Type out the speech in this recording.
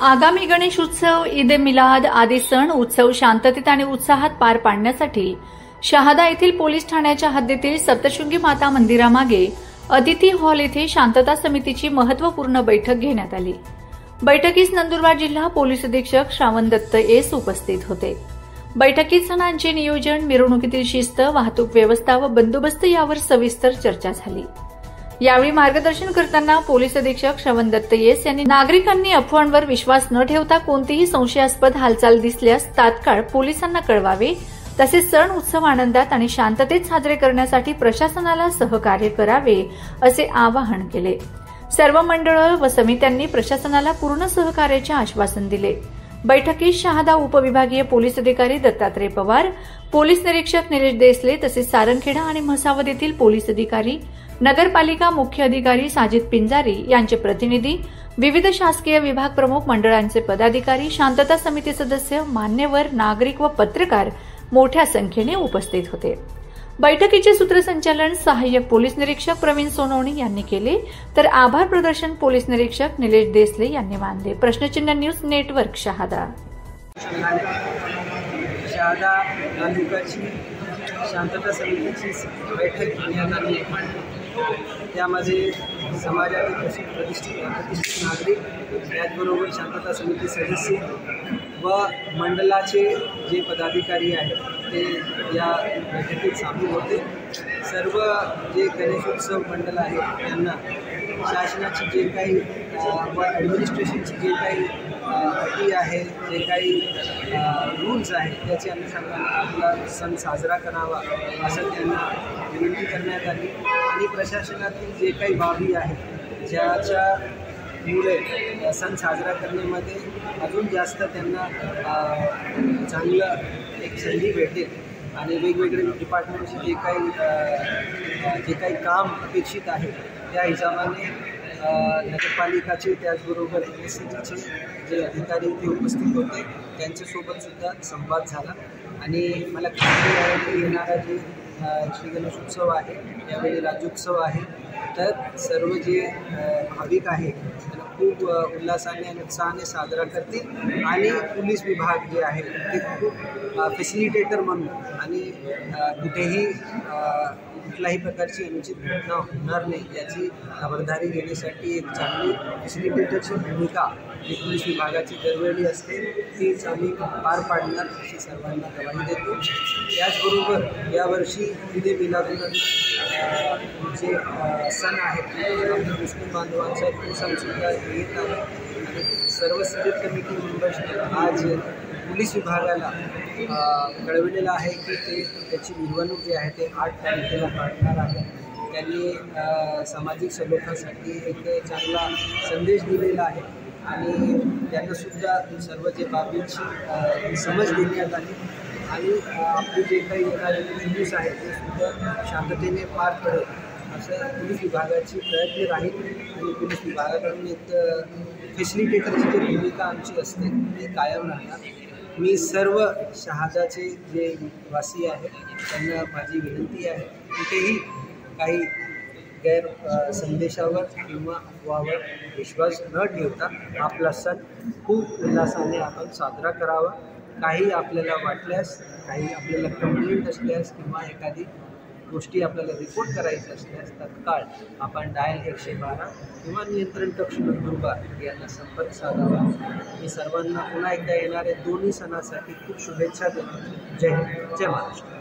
आगामी गणेश उत्सव, ईद ए मिलाद आदी सण उत्सव शांततेत आणि उत्साहात पार पाडण्यासाठी शहादा येथील पोलीस ठाण्याच्या हद्दीतील सप्तशृंगी माता मंदिरामागे अतिथी हॉल येथे शांतता समितीची महत्त्वपूर्ण बैठक घेण्यात आली। बैठकीस नंदुरबार जिल्हा पोलीस अधीक्षक श्रावण दत्त एस उपस्थित होते। बैठकीत सणांचे नियोजन, मिरवणुकीतील शिस्त, वाहतूक व्यवस्था व बंदोबस्त यावर सविस्तर चर्चा झाली। यावेळी मार्गदर्शन करताना पोलीस अधीक्षक श्रावण दत्त एस यांनी नागरिकांनी अफवांवर विश्वास न ठेवता कोणतीही संशयास्पद हालचाल दिसल्यास तात्काळ पोलिसांना कळवावे, तसेच सण उत्सव आनंदात आणि शांततेत साजरे करण्यासाठी प्रशासनाला सहकार्य करावे असे आवाहन केले। सर्व मंडळं व समित्यांनी प्रशासनाला पूर्ण सहकार्याचे आश्वासन दिले। बैठकीत शहादा उपविभागीय पोलीस अधिकारी दत्तात्रय पवार, पोलीस निरीक्षक निलेश देसले तसेच सारंगखेडा आणि म्हसावद येथील पोलीस अधिकारी, नगरपालिका मुख्य अधिकारी साजिद पिंजारी यांचे प्रतिनिधी, विविध शासकीय विभाग प्रमुख, मंडळांचे पदाधिकारी, शांतता समिती सदस्य, मान्यवर, नागरिक व पत्रकार मोठ्या संख्येने उपस्थित होते। बैठकीचे सूत्रसंचालन सहाय्यक पोलीस निरीक्षक प्रवीण सोनवणे यांनी केले, तर आभार प्रदर्शन पोलीस निरीक्षक निलेश देसले यांनी मानले। प्रश्नचिन्ह न्यूज नेटवर्क शहादा तालुक्याची शांतता समितीची बैठक घेण्यात आली। त्यामध्ये समाजातील प्रतिष्ठित नागरिक, त्याचबरोबर शांतता समिती सदस्य व मंडलाचे जे पदाधिकारी आहेत ते या बैठकीत सामील होते। सर्व जे गणेशोत्सव मंडळ आहेत त्यांना शासनाची जे काही व ॲडमिनिस्ट्रेशनची जे काही अटी आहे, जे काही रूल्स आहेत त्याच्या अनुषंगाने आपला सण साजरा करावा असं त्यांना विनंती करण्यात आली। आणि प्रशासनातील जे काही बाबी आहेत ज्याच्यामुळे सण साजरा करण्यामध्ये अजून जास्त त्यांना चांगलं एक संधी भेटेल आणि वेगवेगळे डिपार्टमेंटचे जे काही काम अपेक्षित आहे त्या हिशोबाने नगरपालिकाचे त्याचबरोबर MSCचे जे अधिकारी ते उपस्थित होते, त्यांच्यासोबत सुद्धा संवाद झाला। आणि मला खात्री आहे की येणारा जे श्री गणेशोत्सव आहे, यावेळी राज्योत्सव आहे, तर सर्व जे भाविक आहेत त्यांना खूप उल्हासाने आणि उत्साहाने साजरा करतील। आणि पोलीस विभाग जे आहे ते खूप फॅसिलिटेटर म्हणून आणि कुठेही कुठल्याही प्रकारची अनुचित घटना होणार नाही याची खबरदारी घेण्यासाठी एक चांगली फॅसिलिटेटरची भूमिका जी पोलीस विभागाची दरवेळी असते तीच आम्ही पार पाडणार अशी सर्वांना ग्वाही देतो। त्याचबरोबर यावर्षी ईद ए मिलादुन्नबी जे सण आहेत मुस्लिम बांधवांचा तो सणसुद्धा येत आहे आणि सर्व सिलेक्ट कमिटी मेंबर्सने आज पोलीस विभागाला कळविलेलं आहे की ते त्याची मिरवणूक जी आहे ते 8 तारखेला काढणार आहे। त्यांनी सामाजिक सलोख्यासाठी एक चांगला संदेश दिलेला आहे आणि त्यांनासुद्धा सर्व जे बाबींची समज देण्यात आली आणि आपले जे काही येणारे जुलूस आहे ते सुद्धा शांततेने पार पडेल असं पोलीस विभागाची प्रयत्न राहील। आणि पोलीस विभागाकडून एक फॅसिलिटेटरची जी भूमिका आमची असते ती कायम राहणार। मी सर्व शहादाचे जे वासी आहेत त्यांना माझी विनंती आहे, कुठेही काही गैर संदेशावर किंवा अफवावर विश्वास न ठेवता आपला सण खूप उल्हासाने आपण साजरा करावा। काही आपल्याला वाटल्यास, काही आपल्याला कंप्लेंट असल्यास किंवा एखादी गोष्टी आपल्याला रिपोर्ट करायच्या असल्यास तत्काळ आपण डायल 112 किंवा नियंत्रण कक्ष नंदुरबार यांना संपर्क साधावा। मी सर्वांना पुन्हा एकदा येणाऱ्या दोन्ही सणासाठी खूप शुभेच्छा देतो। जय हिंद, जय महाराष्ट्र।